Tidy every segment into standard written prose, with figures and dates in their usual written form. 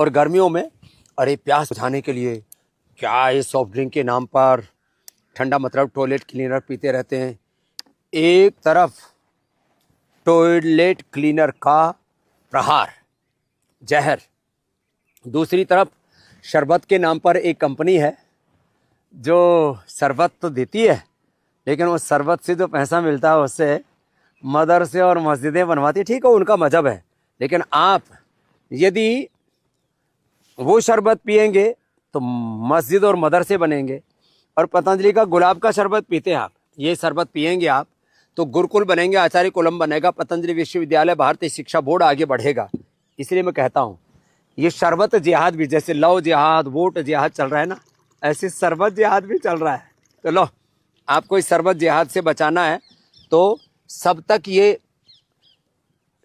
और गर्मियों में अरे प्यास बुझाने के लिए क्या ये सॉफ्ट ड्रिंक के नाम पर ठंडा मतलब टॉयलेट क्लीनर पीते रहते हैं। एक तरफ टॉयलेट क्लीनर का प्रहार, जहर, दूसरी तरफ शरबत के नाम पर एक कंपनी है जो शरबत तो देती है, लेकिन वो शरबत से जो पैसा मिलता है उससे मदरसे और मस्जिदें बनवाती है। ठीक है, उनका मजहब है, लेकिन आप यदि वो शरबत पिएंगे तो मस्जिद और मदरसे बनेंगे। और पतंजलि का गुलाब का शरबत पीते हैं आप, ये शरबत पिएंगे आप तो गुरुकुल बनेंगे, आचार्य कुलम बनेगा, पतंजलि विश्वविद्यालय, भारतीय शिक्षा बोर्ड आगे बढ़ेगा। इसलिए मैं कहता हूँ ये शरबत जिहाद भी, जैसे लव जिहाद, वोट जिहाद चल रहा है ना, ऐसे शरबत जिहाद भी चल रहा है। तो लो, आपको इस शरबत जिहाद से बचाना है तो सब तक ये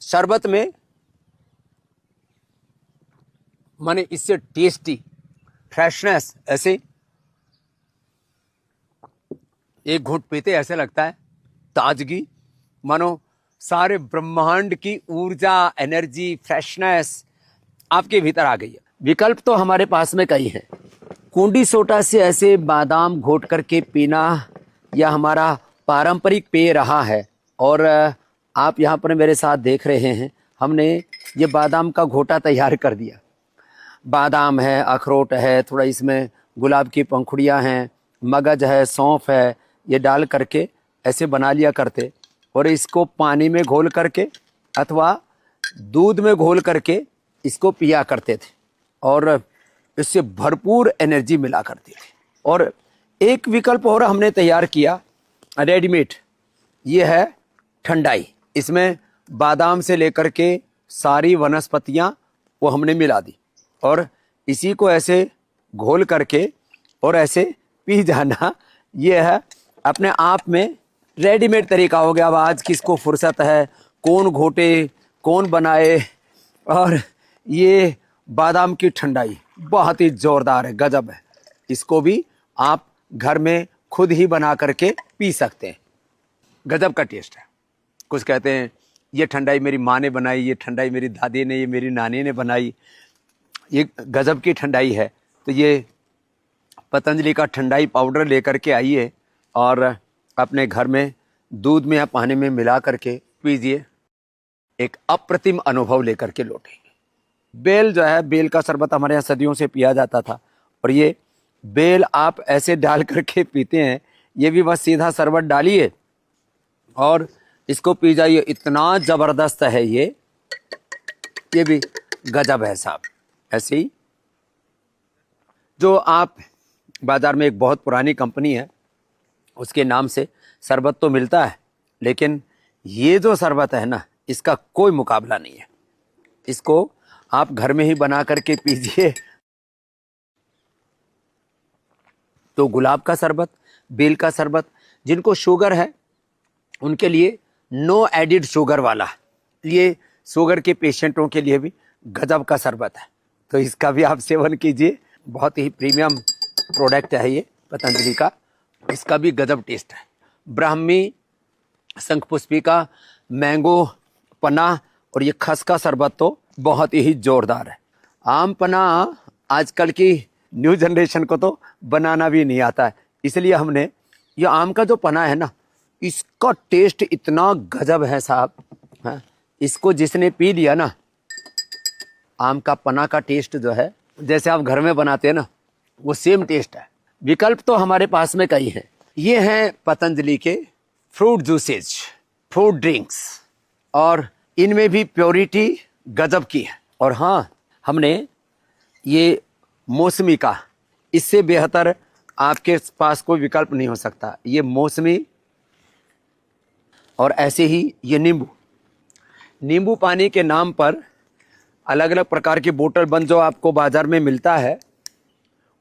शरबत में माने इससे टेस्टी फ्रेशनेस, ऐसे एक घूंट पीते ऐसे लगता है ताजगी, मानो सारे ब्रह्मांड की ऊर्जा, एनर्जी, फ्रेशनेस आपके भीतर आ गई है। विकल्प तो हमारे पास में कई हैं। कूंडी सोटा से ऐसे बादाम घोट करके पीना यह हमारा पारंपरिक पेय रहा है। और आप यहाँ पर मेरे साथ देख रहे हैं, हमने ये बादाम का घोटा तैयार कर दिया। बादाम है, अखरोट है, थोड़ा इसमें गुलाब की पंखुड़ियाँ हैं, मगज है, सौंफ है, ये डाल करके ऐसे बना लिया करते। और इसको पानी में घोल करके अथवा दूध में घोल करके इसको पिया करते थे और इससे भरपूर एनर्जी मिला करती थी। और एक विकल्प और हमने तैयार किया रेडीमेड, ये है ठंडाई। इसमें बादाम से लेकर के सारी वनस्पतियां वो हमने मिला दी और इसी को ऐसे घोल करके और ऐसे पी जाना। ये है अपने आप में रेडीमेड तरीका हो गया। अब आज किसको फुर्सत है, कौन घोटे, कौन बनाए। और ये बादाम की ठंडाई बहुत ही ज़ोरदार है, गजब है। इसको भी आप घर में खुद ही बना करके पी सकते हैं, गजब का टेस्ट है। कुछ कहते हैं ये ठंडाई मेरी माँ ने बनाई, ये ठंडाई मेरी दादी ने, ये मेरी नानी ने बनाई, ये गजब की ठंडाई है। तो ये पतंजलि का ठंडाई पाउडर लेकर के आइए और अपने घर में दूध में या पानी में मिला करके पीजिए, एक अप्रतिम अनुभव लेकर के लौटेंगे। बेल जो है, बेल का शरबत हमारे यहाँ सदियों से पिया जाता था और ये बेल आप ऐसे डाल करके पीते हैं। ये भी बस सीधा शरबत डालिए और इसको पी जाइए, इतना ज़बरदस्त है ये भी गजब है साहब। ऐसे ही जो आप बाज़ार में एक बहुत पुरानी कंपनी है उसके नाम से शरबत तो मिलता है, लेकिन ये जो शरबत है ना, इसका कोई मुकाबला नहीं है। इसको आप घर में ही बना करके पीजिए तो गुलाब का शरबत, बेल का शरबत, जिनको शुगर है उनके लिए नो एडिड शुगर वाला, ये शुगर के पेशेंटों के लिए भी गजब का शरबत है। तो इसका भी आप सेवन कीजिए, बहुत ही प्रीमियम प्रोडक्ट है ये पतंजलि का, इसका भी गजब टेस्ट है। ब्राह्मी, शंखपुष्पिका, मैंगो पन्ना और ये खस का शरबत तो बहुत ही जोरदार है। आम पन्ना आजकल की न्यू जनरेशन को तो बनाना भी नहीं आता है, इसलिए हमने ये आम का जो पन्ना है ना, इसका टेस्ट इतना गजब है साहब। हाँ, इसको जिसने पी लिया ना, आम का पन्ना का टेस्ट जो है जैसे आप घर में बनाते हैं ना, वो सेम टेस्ट है। विकल्प तो हमारे पास में कई हैं। ये हैं पतंजलि के फ्रूट जूसेज, फ्रूट ड्रिंक्स, और इनमें भी प्योरिटी गजब की है। और हाँ, हमने ये मौसमी का, इससे बेहतर आपके पास कोई विकल्प नहीं हो सकता। ये मौसमी और ऐसे ही ये नींबू पानी के नाम पर अलग अलग प्रकार की बोतल बंद जो आपको बाज़ार में मिलता है,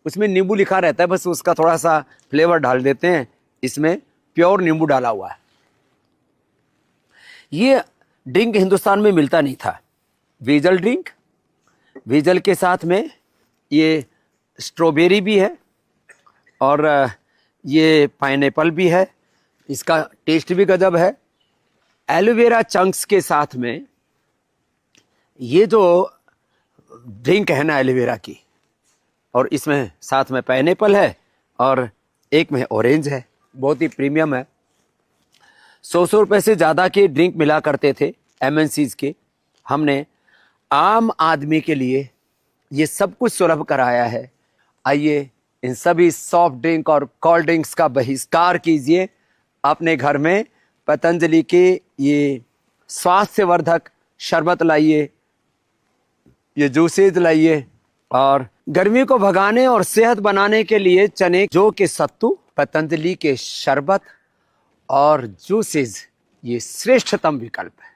उसमें नींबू लिखा रहता है, बस उसका थोड़ा सा फ्लेवर डाल देते हैं। इसमें प्योर नींबू डाला हुआ है। ये ड्रिंक हिंदुस्तान में मिलता नहीं था। वीजल ड्रिंक, वीजल के साथ में ये स्ट्रॉबेरी भी है और ये पाइनएप्पल भी है, इसका टेस्ट भी गजब है। एलोवेरा चंक्स के साथ में ये जो ड्रिंक है ना एलोवेरा की, और इसमें साथ में पाइनएप्पल है और एक में ऑरेंज है, बहुत ही प्रीमियम है। 100 रुपए से ज़्यादा के ड्रिंक मिला करते थे एमएनसीज के, हमने आम आदमी के लिए ये सब कुछ सुलभ कराया है। आइए इन सभी सॉफ्ट ड्रिंक और कोल्ड ड्रिंक्स का बहिष्कार कीजिए, अपने घर में पतंजलि के ये स्वास्थ्यवर्धक शरबत लाइए, ये जूसेज लाइए, और गर्मी को भगाने और सेहत बनाने के लिए चने जौ के सत्तू, पतंजलि के शरबत और जूसेज ये श्रेष्ठतम विकल्प है।